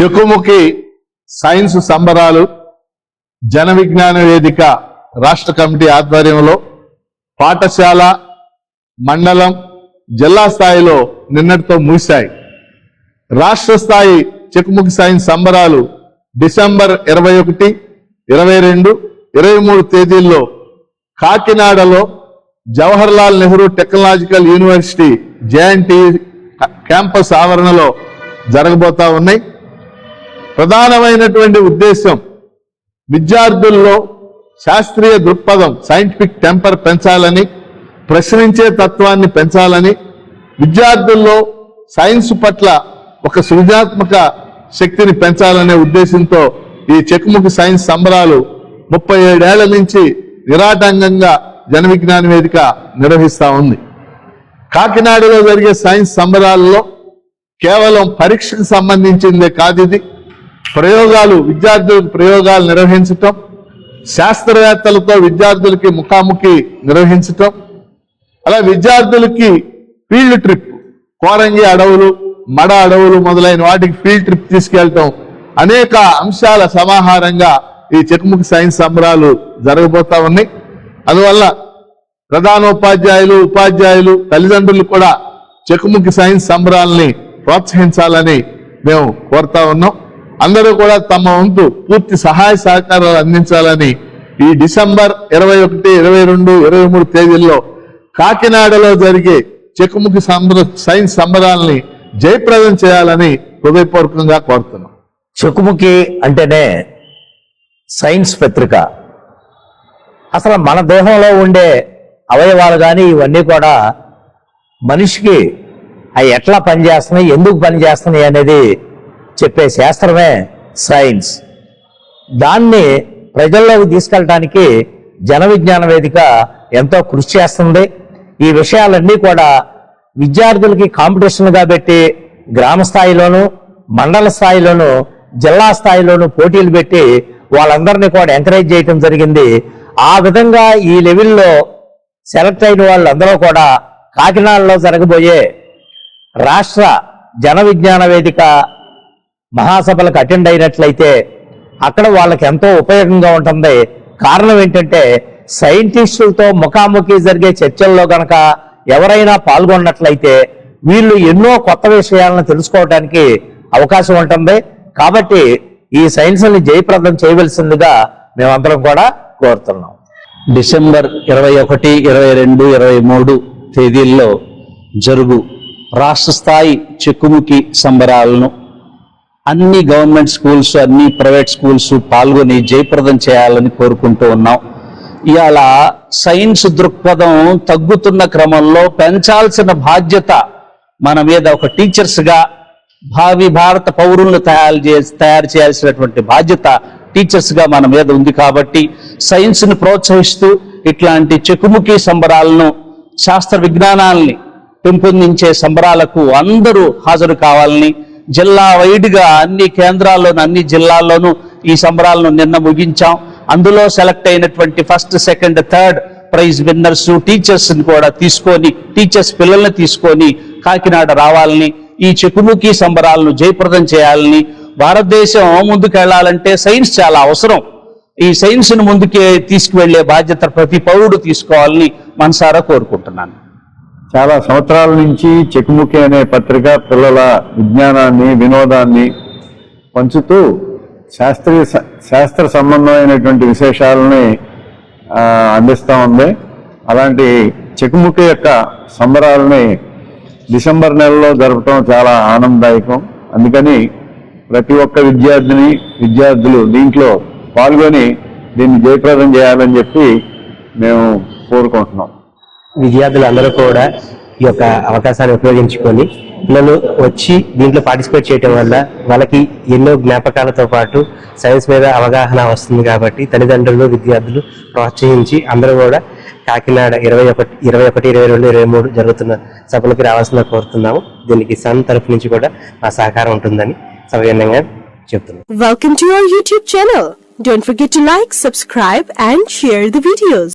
చెకుముకి science సంబరాలు జన విజ్ఞాన వేదిక రాష్ట్ర కమిటీ ఆధ్వర్యంలో పాఠశాల మండలం జిల్లా స్థాయిలో నిన్నటితో ముగిశాయి. రాష్ట్ర స్థాయి చెకుముకి సైన్స్ సంబరాలు డిసెంబర్ 21, 22, 23 తేదీల్లో కాకినాడలో Jawaharlal Nehru technological university JNTU campus ఆవరణలో జరగబోతా ఉన్నాయి. ప్రధానమైనటువంటి ఉద్దేశం విద్యార్థుల్లో శాస్త్రీయ దృక్పథం సైంటిఫిక్ టెంపర్ పెంచాలని, ప్రశ్నించే తత్వాన్ని పెంచాలని, విద్యార్థుల్లో సైన్స్ పట్ల ఒక సృజనాత్మక శక్తిని పెంచాలనే ఉద్దేశంతో ఈ చెకుముకి సైన్స్ సంబరాలు 37 ఏళ్ల నుంచి నిరాటంకంగా జన విజ్ఞాన వేదిక నిర్వహిస్తా ఉంది. కాకినాడలో జరిగే సైన్స్ సంబరాలలో కేవలం పరీక్షకు సంబంధించిందే కాదు, ఇది ప్రయోగాలు, విద్యార్థులకు ప్రయోగాలు నిర్వహించటం, శాస్త్రవేత్తలతో విద్యార్థులకి ముఖాముఖి నిర్వహించటం, అలా విద్యార్థులకి ఫీల్డ్ ట్రిప్, కోరంగి అడవులు, మడ అడవులు మొదలైన వాటికి ఫీల్డ్ ట్రిప్ తీసుకెళ్లటం, అనేక అంశాల సమాహారంగా ఈ చెకుముకి సైన్స్ సంబరాలు జరగబోతా ఉన్నాయి. అందువల్ల ప్రధానోపాధ్యాయులు, ఉపాధ్యాయులు, తల్లిదండ్రులు కూడా చెకుముకి సైన్స్ సంబరాలని ప్రోత్సహించాలని మేము కోరుతా ఉన్నాం. అందరూ కూడా తమ వంతు పూర్తి సహాయ సహకారాలు అందించాలని ఈ డిసెంబర్ 21, 22, 23 తేదీల్లో కాకినాడలో జరిగే చెకుముకి సైన్స్ సంబరాలని జయప్రదం చేయాలని హృదయపూర్వకంగా కోరుతున్నాం. చెకుముకి అంటేనే సైన్స్ పత్రిక. అసలు మన దేహంలో ఉండే అవయవాలు కానీ ఇవన్నీ కూడా మనిషికి అవి ఎట్లా పనిచేస్తున్నాయి, ఎందుకు పనిచేస్తున్నాయి అనేది చెప్పే శాస్త్రమే సైన్స్. దాన్ని ప్రజల్లోకి తీసుకెళ్ళడానికి జన విజ్ఞాన వేదిక ఎంతో కృషి చేస్తుంది. ఈ విషయాలన్నీ కూడా విద్యార్థులకి కాంపిటీషన్గా పెట్టి గ్రామ స్థాయిలోను, మండల స్థాయిలోను, జిల్లా స్థాయిలోను పోటీలు పెట్టి వాళ్ళందరినీ కూడా ఎంకరేజ్ చేయటం జరిగింది. ఆ విధంగా ఈ లెవెల్లో సెలెక్ట్ అయిన వాళ్ళందరూ కూడా కాకినాడలో జరగబోయే రాష్ట్ర జన విజ్ఞాన వేదిక మహాసభలకు అటెండ్ అయినట్లయితే అక్కడ వాళ్ళకి ఎంతో ఉపయోగంగా ఉంటుంది. కారణం ఏంటంటే సైంటిస్టులతో ముఖాముఖి జరిగే చర్చల్లో గనక ఎవరైనా పాల్గొన్నట్లయితే వీళ్ళు ఎన్నో కొత్త విషయాలను తెలుసుకోవడానికి అవకాశం ఉంటుంది. కాబట్టి ఈ సైన్స్ని జయప్రదం చేయవలసిందిగా మేమందరం కూడా కోరుతున్నాం. డిసెంబర్ 21, 22, 23 తేదీల్లో జరుగు రాష్ట్ర స్థాయి చెకుముకి సంబరాలను అన్ని గవర్నమెంట్ స్కూల్స్, అన్ని ప్రైవేట్ స్కూల్స్ పాల్గొని జయప్రదం చేయాలని కోరుకుంటూ ఉన్నాం. ఇవాళ సైన్స్ దృక్పథం తగ్గుతున్న క్రమంలో పెంచాల్సిన బాధ్యత మన మీద ఒక టీచర్స్గా, భావి భారత పౌరులను తయారు చేయాల్సినటువంటి బాధ్యత టీచర్స్గా మన మీద ఉంది. కాబట్టి సైన్స్ని ప్రోత్సహిస్తూ ఇట్లాంటి చెకుముకి సంబరాలను, శాస్త్ర విజ్ఞానాల్ని పెంపొందించే సంబరాలకు అందరూ హాజరు కావాలని, జిల్లా వైడ్గా అన్ని కేంద్రాల్లోనూ, అన్ని జిల్లాల్లోనూ ఈ సంబరాలను నిన్న ముగించాం. అందులో సెలెక్ట్ అయినటువంటి 1st, 2nd, 3rd prize winners టీచర్స్ని కూడా తీసుకొని, టీచర్స్ పిల్లల్ని తీసుకొని కాకినాడ రావాలని, ఈ చెకుముకి సంబరాలను జయప్రదం చేయాలని, భారతదేశం ముందుకెళ్లాలంటే సైన్స్ చాలా అవసరం. ఈ సైన్స్ను ముందుకే తీసుకువెళ్లే బాధ్యత ప్రతి పౌరుడు తీసుకోవాలని మనసారా కోరుకుంటున్నాను. చాలా సంవత్సరాల నుంచి చెకుముకి అనే పత్రిక పిల్లల విజ్ఞానాన్ని, వినోదాన్ని పంచుతూ శాస్త్ర సంబంధమైనటువంటి విశేషాలని అందిస్తూ ఉంది. అలాంటి చెకుముకి యొక్క సంబరాలని డిసెంబర్ నెలలో జరపడం చాలా ఆనందదాయకం. అందుకని ప్రతి ఒక్క విద్యార్థులు దీంట్లో పాల్గొని దీన్ని జయప్రదం చేయాలని చెప్పి మేము కోరుకుంటున్నాం. విద్యార్థులందరూ కూడా ఈ యొక్క అవకాశాన్ని ఉపయోగించుకొని పిల్లలు వచ్చి దీంట్లో పార్టిసిపేట్ చేయడం వల్ల వాళ్ళకి ఎన్నో జ్ఞాపకాలతో పాటు సైన్స్ మీద అవగాహన వస్తుంది. కాబట్టి తల్లిదండ్రులు, విద్యార్థులు ప్రోత్సహించి అందరూ కూడా కాకినాడ 21, 22, 23 జరుగుతున్న సభలకు రావాల్సిందిగా కోరుతున్నాము. దీనికి సన్ తరఫు నుంచి కూడా మా సహకారం ఉంటుందని సవినయంగా చెప్తున్నాం. Welcome to our YouTube channel. Don't forget to like, subscribe and share the videos.